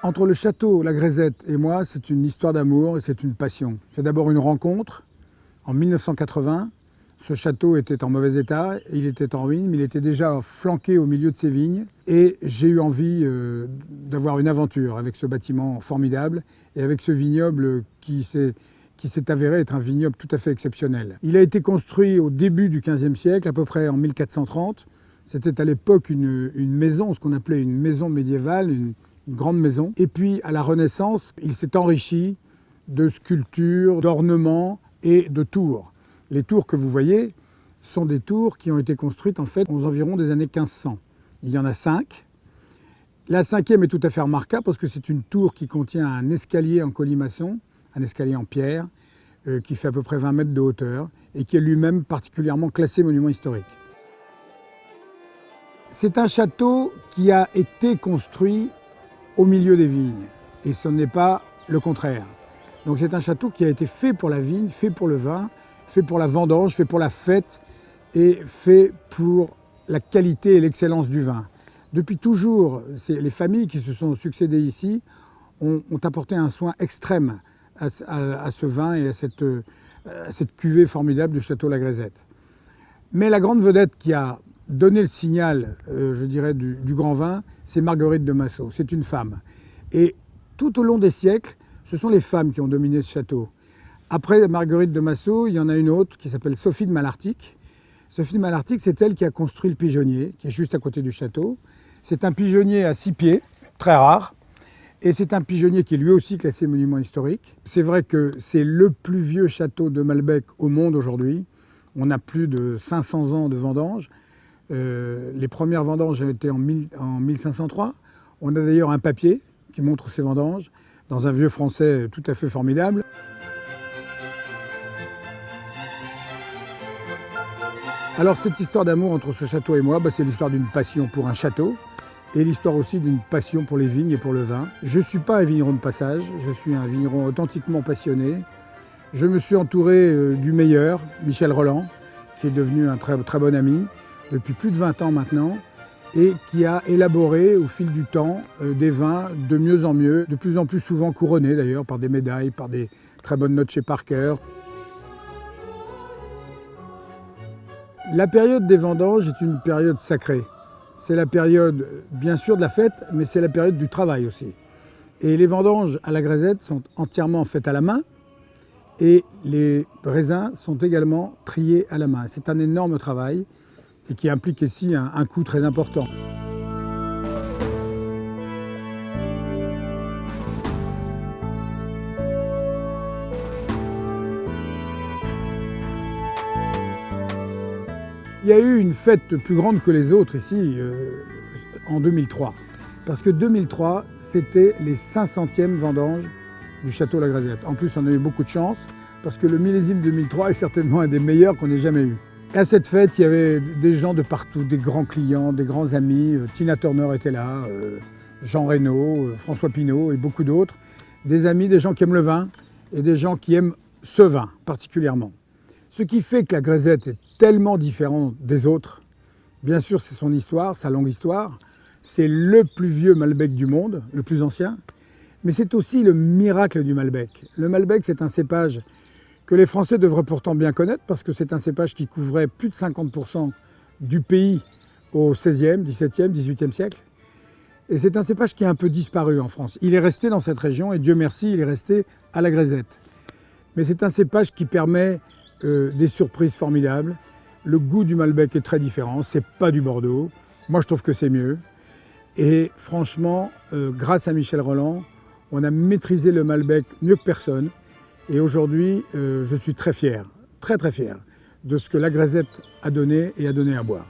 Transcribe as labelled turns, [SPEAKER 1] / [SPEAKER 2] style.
[SPEAKER 1] Entre le château La Grézette et moi, c'est une histoire d'amour et c'est une passion. C'est d'abord une rencontre. En 1980, ce château était en mauvais état, il était en ruine, mais il était déjà flanqué au milieu de ses vignes. Et j'ai eu envie d'avoir une aventure avec ce bâtiment formidable et avec ce vignoble qui s'est avéré être un vignoble tout à fait exceptionnel. Il a été construit au début du XVe siècle, à peu près en 1430. C'était à l'époque une maison, ce qu'on appelait une maison médiévale, une grande maison. Et puis, à la Renaissance, il s'est enrichi de sculptures, d'ornements et de tours. Les tours que vous voyez sont des tours qui ont été construites en fait aux environs des années 1500. Il y en a 5. La 5e est tout à fait remarquable parce que c'est une tour qui contient un escalier en colimaçon, un escalier en pierre, qui fait à peu près 20 mètres de hauteur et qui est lui-même particulièrement classé monument historique. C'est un château qui a été construit au milieu des vignes et ce n'est pas le contraire. Donc c'est un château qui a été fait pour la vigne, fait pour le vin, fait pour la vendange, fait pour la fête et fait pour la qualité et l'excellence du vin. Depuis toujours, les familles qui se sont succédées ici ont apporté un soin extrême à ce vin et à cette cuvée formidable du château La Grézette. Mais la grande vedette qui a donné le signal, je dirais, du grand vin, c'est Marguerite de Massot. C'est une femme. Et tout au long des siècles, ce sont les femmes qui ont dominé ce château. Après Marguerite de Massot, il y en a une autre qui s'appelle Sophie de Malartic. Sophie de Malartic, c'est elle qui a construit le pigeonnier, qui est juste à côté du château. C'est un pigeonnier à 6 pieds, très rare. Et c'est un pigeonnier qui est lui aussi classé monument historique. C'est vrai que c'est le plus vieux château de Malbec au monde aujourd'hui. On a plus de 500 ans de vendanges. Les premières vendanges ont été en 1503. On a d'ailleurs un papier qui montre ces vendanges dans un vieux français tout à fait formidable. Alors cette histoire d'amour entre ce château et moi, c'est l'histoire d'une passion pour un château et l'histoire aussi d'une passion pour les vignes et pour le vin. Je ne suis pas un vigneron de passage, je suis un vigneron authentiquement passionné. Je me suis entouré du meilleur, Michel Rolland, qui est devenu un très, très bon ami depuis plus de 20 ans maintenant et qui a élaboré au fil du temps des vins de mieux en mieux, de plus en plus souvent couronnés d'ailleurs par des médailles, par des très bonnes notes chez Parker. La période des vendanges est une période sacrée. C'est la période, bien sûr, de la fête, mais c'est la période du travail aussi. Et les vendanges à la Grézette sont entièrement faites à la main et les raisins sont également triés à la main. C'est un énorme travail et qui implique ici un coût très important. Il y a eu une fête plus grande que les autres ici en 2003. Parce que 2003, c'était les 500e vendanges du château La Grézette. En plus, on a eu beaucoup de chance parce que le millésime 2003 est certainement un des meilleurs qu'on ait jamais eu. Et à cette fête, il y avait des gens de partout, des grands clients, des grands amis. Tina Turner était là, Jean Reno, François Pinault et beaucoup d'autres. Des amis, des gens qui aiment le vin et des gens qui aiment ce vin particulièrement. Ce qui fait que la Grézette est tellement différente des autres. Bien sûr, c'est son histoire, sa longue histoire. C'est le plus vieux Malbec du monde, le plus ancien. Mais c'est aussi le miracle du Malbec. Le Malbec, c'est un cépage que les Français devraient pourtant bien connaître parce que c'est un cépage qui couvrait plus de 50% du pays au XVIe, XVIIe, XVIIIe siècle. Et c'est un cépage qui a un peu disparu en France. Il est resté dans cette région et Dieu merci, il est resté à la Grézette. Mais c'est un cépage qui permet des surprises formidables. Le goût du Malbec est très différent, c'est pas du Bordeaux. Moi, je trouve que c'est mieux. Et franchement, grâce à Michel Rolland, on a maîtrisé le Malbec mieux que personne. Et aujourd'hui, je suis très fier, très très fier de ce que la Grézette a donné et a donné à boire.